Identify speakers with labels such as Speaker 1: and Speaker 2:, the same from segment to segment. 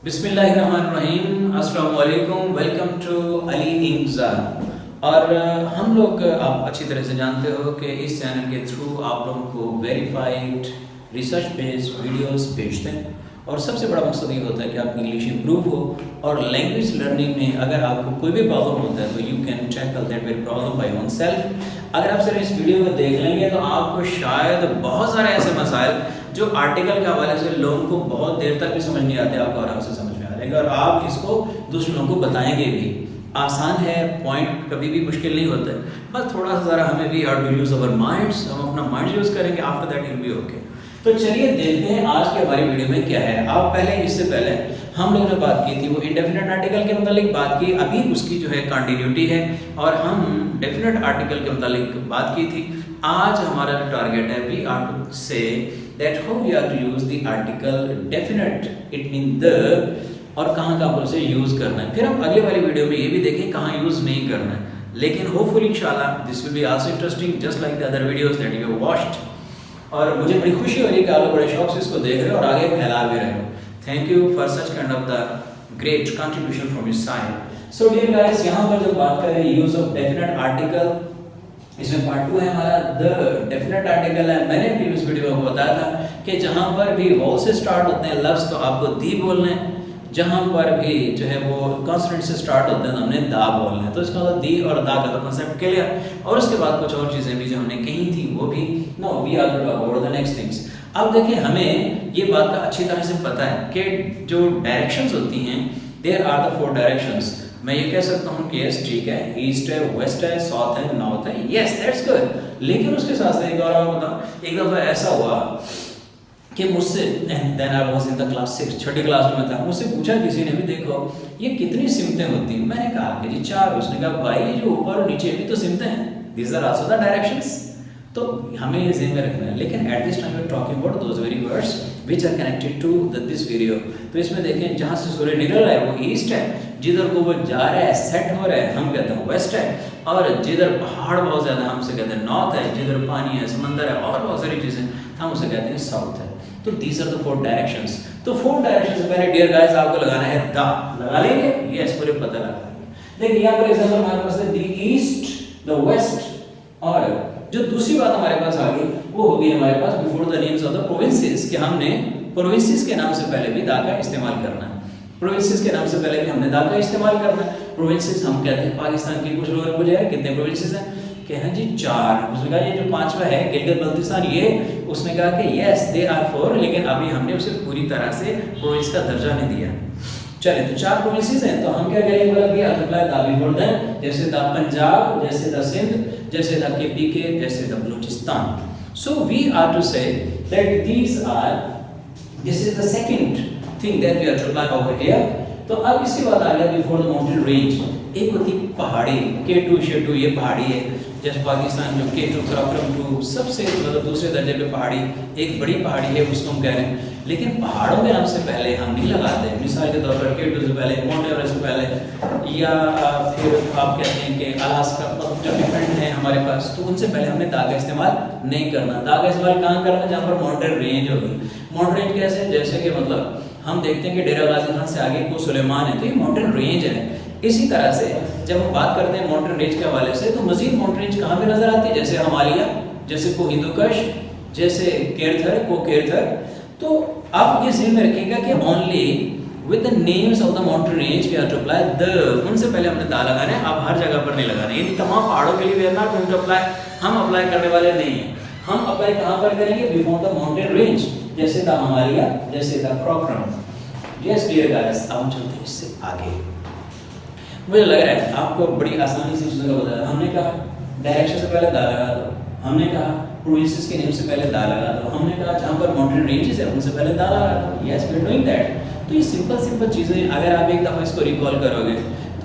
Speaker 1: बिस्मिल्लाहिर्रहमानिर्रहीम, अस्सलाम वालेकुम, वेलकम टू अली इंजा। और हम लोग आप अच्छी तरह से जानते हो कि इस चैनल के थ्रू आप लोगों को वेरीफाइड रिसर्च बेस्ड वीडियोस भेजते हैं और सबसे बड़ा मकसद ये होता है कि आपकी इंग्लिश इंप्रूव हो और लैंग्वेज लर्निंग में अगर आपको कोई भी प्रॉब्लम होता है तो you can tackle that very problem by own self. अगर आप सिर्फ इस वीडियो को देख लेंगे तो आपको शायद बहुत सारे ऐसे मसाइल जो आर्टिकल के हवाले से लोगों को बहुत देर तक भी समझ नहीं आते, आपको आराम से समझ में आ जाएगा और आप इसको दूसरे लोगों को बताएंगे भी। आसान है, पॉइंट कभी भी मुश्किल नहीं होता है, बस थोड़ा सा ज़रा हमें भी have to use our minds, हम अपना माइंड यूज़ करेंगे, after that will be okay. तो चलिए देखते हैं आज के हमारी वीडियो में क्या है। आप इससे पहले हम लोगों ने बात की थी वो इंडेफिनेट आर्टिकल के मतलब बात की, अभी उसकी जो है कंटिन्यूटी है और हम डेफिनेट आर्टिकल के मतलब बात की थी। आज हमारा जो टारगेट है we are to say that how we are to use the article definite, it mean the, और कहाँ पर उसे यूज करना है। फिर हम अगले वाली वीडियो में ये भी देखें कहाँ यूज नहीं करना है, लेकिन होपफुली इंशाल्लाह this will be also interesting just like the other videos that you have watched. और मुझे बड़ी खुशी हो रही है कि आप लोग बड़े शौक से इसको देख रहे हो और आगे फैला भी रहे हो। Thank you for such kind of the great contribution from your side. So dear guys, यहाँ पर जब बात करें यूज ऑफ डेफिनेट आर्टिकल, इसमें पार्ट 2 है हमारा द डेफिनेट आर्टिकल है। मैंने प्रीवियस वीडियो में बताया था कि जहाँ पर भी वॉल से स्टार्ट होते हैं लफ्ज तो आपको दी बोलना है, जहाँ पर भी जो है वो कॉन्सोनेंट से स्टार्ट होते हैं तो हमने दा बोलना है। तो इसका मतलब दी और दा का तो कांसेप्ट क्लियर, और उसके बाद कुछ और चीज़ें भी जो हमने कही थी वो भी no we are to talk about the next things. अब देखिए हमें ये बात का अच्छी तरह से पता है कि जो डायरेक्शंस होती हैं देयर आर द 4 डायरेक्शंस। मैं ये कह सकता हूँ कि यस ठीक है, ईस्ट है, वेस्ट है, साउथ है, नॉर्थ है, यस दैट्स गुड। लेकिन उसके साथ एक और बताऊँ, एक दफ़ा ऐसा हुआ कि मुझसे then I was in the class 6, छठी क्लास में था, मुझसे पूछा किसी ने भी देखो ये कितनी सिमतें होती हैं। मैंने कहा कि जी 4। उसने कहा भाई ये जो ऊपर और नीचे भी तो सिमतें हैं, these are also the directions. तो हमें ये ज़हन में रखना है, लेकिन at this time we are talking about those very words which are connected to this video. तो इसमें देखें जहाँ से सूर्य निकल रहा है वो ईस्ट है, जिधर को वो जा रहा है सेट हो रहा है हम कहते हैं वेस्ट है, और जिधर पहाड़ बहुत ज़्यादा हमसे कहते हैं नॉर्थ है, जिधर पानी है, समंदर है और बहुत सारी चीज़ें हम उसे कहते हैं साउथ है। तो दीज आर द 4 डायरेक्शंस। तो 4 डायरेक्शंस से पहले डियर गाइस आपको लगाना है द, लगा लेंगे, यस पूरे पता लगा लेंगे। देखिए यहाँ पर एग्जांपल हमारे पास है द ईस्ट, द वेस्ट, और जो दूसरी बात हमारे पास आ गई वो होगी हमारे पास before the names of the provinces, कि हमने प्रोविंसेस के नाम से पहले भी दा का इस्तेमाल करना है। प्रोविंसेस के नाम से पहले भी हमने दा का इस्तेमाल करना है। प्रोविंसेस हम कहते हैं पाकिस्तान के, कुछ लोगों ने पूछा है कितने प्रोविंसेस हैं, कह हैं जी 4। उसने कहा ये जो 5वां है गिलगित बल्तिस्तान, ये उसने कहा कि यस दे आर 4, लेकिन अभी हमने उसे पूरी तरह से प्रोविंस का दर्जा नहीं दिया। चले तो 4 प्रोविंसेस हैं, तो हम क्या करेंगे बोला कि अल्लाह दा बिफोर द, जैसे द पंजाब, जैसे द सिंध, जैसे द केपीके, जैसे the Balochistan. So we are to say that these are, this is the second thing that we are to apply over here. तो अब इसके बाद आ गया बिफोर द माउंटेन रेंज। एक होती पहाड़ी, K2 शेटू, ये पहाड़ी है, जैसे पाकिस्तान में K2 कराकोरम 2 सबसे मतलब दूसरे दर्जे पे पहाड़ी, एक बड़ी पहाड़ी है उसको हम कह रहे हैं। लेकिन पहाड़ों के नाम से पहले हम नहीं लगाते, मिसाल के तौर पर K2 से पहले, माउंट एवरेस्ट से पहले, या फिर आप कहते हैं कि अलास्का, जो डिफरेंट है हमारे पास, तो उनसे पहले हमने दा का इस्तेमाल नहीं करना। दा का इस्तेमाल कहाँ करना, जहाँ पर माउंटेन रेंज होगी। माउंटेन रेंज कैसे, जैसे कि मतलब हम देखते हैं कि डेरा गाजी खान से आगे को सुलेमान है, तो ये माउंटेन रेंज है। इसी तरह से जब हम बात करते हैं माउंटेन रेंज के हवाले से, तो मजीद माउंटेन रेंज कहाँ पे नजर आती है, जैसे हिमालय, जैसे को हिंदुकश, जैसे केरथर को केरथर। तो आप ये ध्यान में रखिएगा कि only with the names of the mountain range we are to apply the, उनसे पहले हमने दा लगाना है। आप हर जगह पर नहीं लगाना है, यानी तमाम पहाड़ों के लिए we are not going to apply, हम अप्लाई करने वाले नहीं हैं। हम अप्लाई कहाँ पर करेंगे, बिफोर द माउंटेन रेंज, जैसे द हिमालय, जैसे the Karakoram. Yes dear guys, अब हम चलते हैं इससे आगे। मुझे लग रहा है आपको बड़ी आसानी से चीज़ों का बताया। हमने कहा डायरेक्शन से पहले दा लगा दो, हमने कहा प्रोविंसेस के नेम से पहले दा लगा दो, हमने कहा जहाँ पर माउंटेन रेंजेस है उनसे पहले दा लगा दो। Yes we are doing that. तो ये सिंपल चीज़ें अगर आप एक दफ़ा इसको रिकॉल करोगे,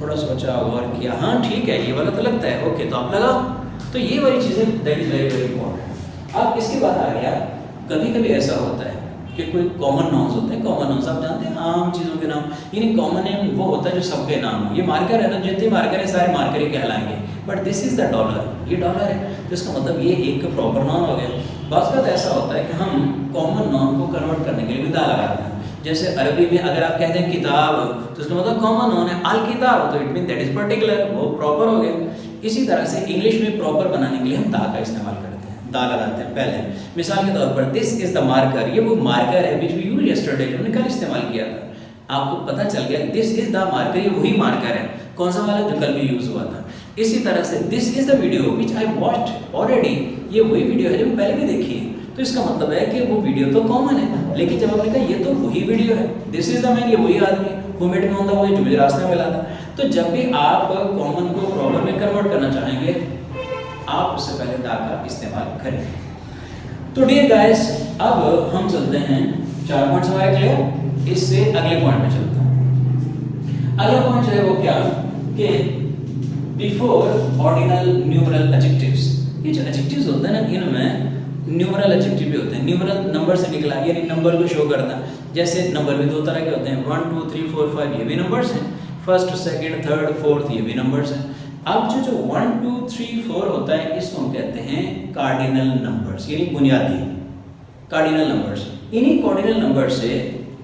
Speaker 1: थोड़ा सोचा और किया, हाँ ठीक है ये वाला तो लगता है, ओके तो आप लगाओ। तो ये वाली चीज़ें that is very very important. अब इसके बाद आ गया, कभी कभी ऐसा होता है कि कोई कॉमन नाउन्स होते हैं। कॉमन नाउन्स आप जानते हैं आम चीज़ों के नाम, यानी कॉमन नेम वो होता है जो सबके नाम हो। ये मार्कर है ना, जितने मार्कर है सारे मार्कर ही कहलाएंगे, but this is the dollar, ये डॉलर है, तो इसका मतलब ये एक प्रॉपर नाउन हो गया। बात ऐसा होता है कि हम कॉमन नाउन को कन्वर्ट करने के लिए भी दा लगाते हैं। जैसे अरबी में अगर आप कहते हैं किताब तो उसका मतलब कॉमन नाउन है, अल किताब, तो it mean that is particular, वो प्रॉपर हो गया। इसी तरह से इंग्लिश में प्रॉपर बनाने के लिए हम दा का इस्तेमाल करते हैं, दा लगाते हैं पहले। मिसाल के तौर पर दिस इज द मार्कर, ये वो मार्कर है विच वी यूज्ड यस्टरडे, जो हमने कल इस्तेमाल किया था। आपको पता चल गया दिस इज द मार्कर, ये वही मार्कर है, कौन सा वाला जो कल भी यूज हुआ था। इसी तरह से this is the video which I watched already, ये वही वीडियो है जो मैं पहले भी देखी है। तो इसका मतलब है कि वो वीडियो तो कॉमन है, लेकिन जब आपने कहा ये तो वही वीडियो है, दिस इज द मैन, ये वही आदमी who met me on the way, जो मुझे रास्ते में मिला था। तो जब भी आप कॉमन को प्रॉपर में कन्वर्ट करना चाहेंगे, आप उससे पहले दा का इस्तेमाल करें। तो डियर गाइस, अब हम चलते हैं, 4 पॉइंट्स हमारे क्लियर, इससे अगले पॉइंट में चलते हैं। अगला पॉइंट जो है वो क्या कि बिफोर ऑर्डिनल न्यूमरल एडजेक्टिव्स, ये जो एडजेक्टिव्स होते हैं ना, इनमें न्यूमरल एडजेक्टिव भी होते हैं। न्यूमरल नंबर से निकला, यानी नंबर को शो करना। जैसे नंबर भी 2 तरह के होते हैं, 1 2 3 4 5, ये भी नंबर्स हैं। फर्स्ट सेकंड थर्ड फोर्थ, ये भी नंबर्स हैं। अब जो 1 2 3 4 होता है, इसको हम कहते हैं कार्डिनल नंबर्स, यानी बुनियादी कार्डिनल नंबर्स। इन्हीं कार्डिनल नंबर से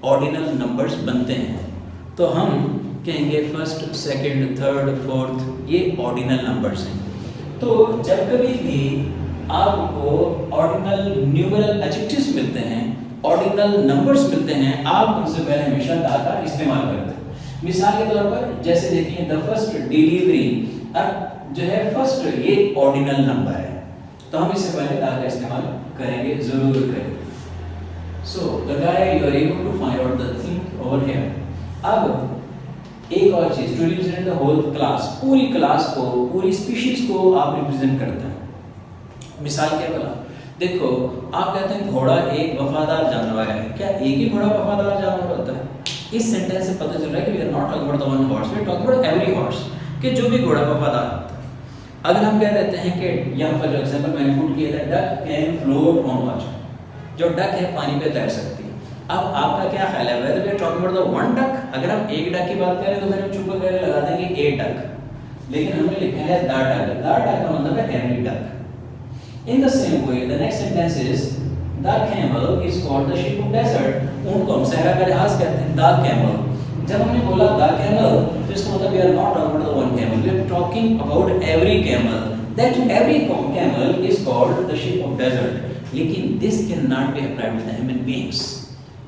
Speaker 1: ऑर्डिनल नंबर्स बनते हैं। तो हम कहेंगे फर्स्ट सेकंड थर्ड फोर्थ, ये ऑर्डिनल नंबर्स हैं। तो जब कभी भी आपको ऑर्डिनल न्यूमरल एडजेक्टिव्स मिलते हैं, ऑर्डिनल नंबर्स मिलते हैं, आप उनसे पहले हमेशा दा का इस्तेमाल करते हैं। मिसाल के तौर पर जैसे देखिए द फर्स्ट डिलीवरी, अब जो है फर्स्ट, ये ऑर्डिनल नंबर है, तो हम इससे पहले दा का इस्तेमाल करेंगे, जरूर करेंगे। So the guy you are able to find out the thing over here. अब एक और चीज, to represent the whole class, पूरी क्लास को, पूरी स्पीशीज को आप रिप्रेजेंट करते हैं। मिसाल क्या बोला, देखो आप कहते हैं घोड़ा एक वफादार जानवर है, क्या एक ही घोड़ा वफादार जानवर होता है? इस सेंटेंस से पता चल रहा है कि we are not talking about the one horse, we are talking about every horse, कि जो भी घोड़ा वफादार होता है। अगर हम कह देते हैं कि यहाँ पर जो एग्जांपल मैंने पुट किया था, duck can float on water, जो डक है पानी पे तैर सकती है। अब आपका क्या ख्याल है, whether we are talking about the one duck? अगर हम एक डक की बात करें तो फिर हम चुप करके लगा देंगे ए डक, लेकिन हमने लिखा है द डक, द डक का मतलब है every duck. In the same way, the next sentence is the camel is called the sheep of desert. ऊंट को हम सहरा का जहाज कहते हैं, the camel. जब हमने बोला the camel, तो इसका मतलब we are not talking about the one camel, we are talking about every camel. That every camel is called the sheep of desert. लेकिन this cannot be applied with the human beings.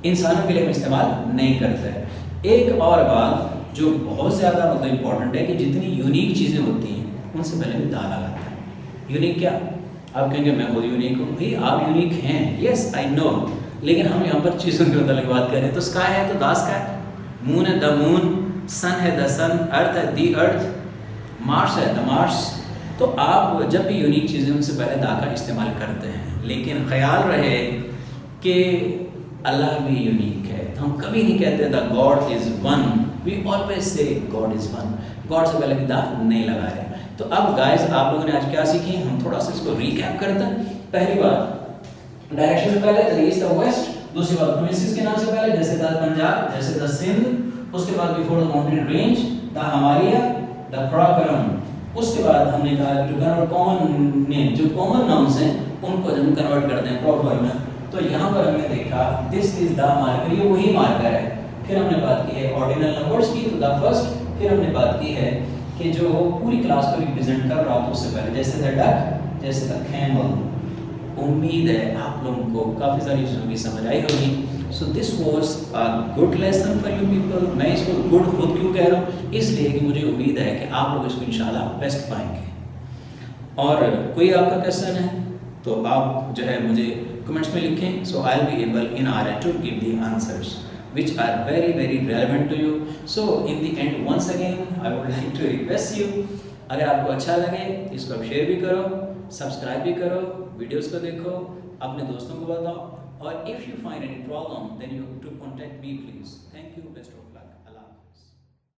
Speaker 1: इंसानों के लिए हम इस्तेमाल नहीं करते। एक और बात जो बहुत ज़्यादा मतलब इम्पोर्टेंट है कि जितनी यूनिक चीज़ें होती हैं उनसे पहले भी दा लगाता है। यूनिक क्या? आप कहेंगे मैं खुद यूनिक हूँ, भाई आप यूनिक हैं, यस आई नो, लेकिन हम यहाँ पर चीज़ों के मतलब बात करें तो स्काई है तो द स्काई, मून है द मून, सन है द सन, अर्थ है दी अर्थ, मार्स है द मार्स। तो आप जब भी यूनिक चीज़ें उनसे पहले दा का इस्तेमाल करते हैं, लेकिन ख्याल रहे कि अल्लाह भी यूनिक है, तो हम कभी नहीं कहते the God is one, we always say God is one, God से पहले भी दा नहीं लगा रहे। तो अब गाइस आप लोगों ने आज क्या सीखी, हम थोड़ा सा इसको रिकैप करते हैं। पहली बात डायरेक्शन से पहले द ईस्ट द वेस्ट, दूसरी बात प्रोविंसेस के नाम से पहले जैसे द पंजाब, जैसे द सिंध, उसके बाद before the mountain range the Himalaya, the Karakoram. उसके बाद हमने कहा कि जो कॉमन नेम, जो कॉमन नाउन्स हैं उनको जब हम कन्वर्ट करते हैं प्रॉपर में, तो यहाँ पर हमने देखा दिस इज द मार्कर, ये वही मार्कर है। फिर हमने बात की है ऑर्डिनल नंबर्स की, तो द फर्स्ट। फिर हमने बात की है कि जो पूरी क्लास को रिप्रेजेंट कर रहा था उससे पहले, जैसे द डक, जैसे द कैमल। उम्मीद है आप लोगों को काफ़ी सारी चीज़ों की समझ आई होगी। So this was a good lesson for you people. मैं इसको गुड खुद क्यों कह रहा हूँ, इसलिए कि मुझे उम्मीद है कि आप लोग इसको इंशाल्लाह बेस्ट पाएंगे। और कोई आपका क्वेश्चन है तो आप जो है मुझे कमेंट्स में लिखें, so I will be able in our and to give the answers which are very very relevant to you. So in the end once again I would like to request you, अगर आपको अच्छा लगे इसको आप share भी करो, subscribe भी करो, वीडियोस को देखो, अपने दोस्तों को बताओ, और if you find any problem then you to contact me please. Thank you, best of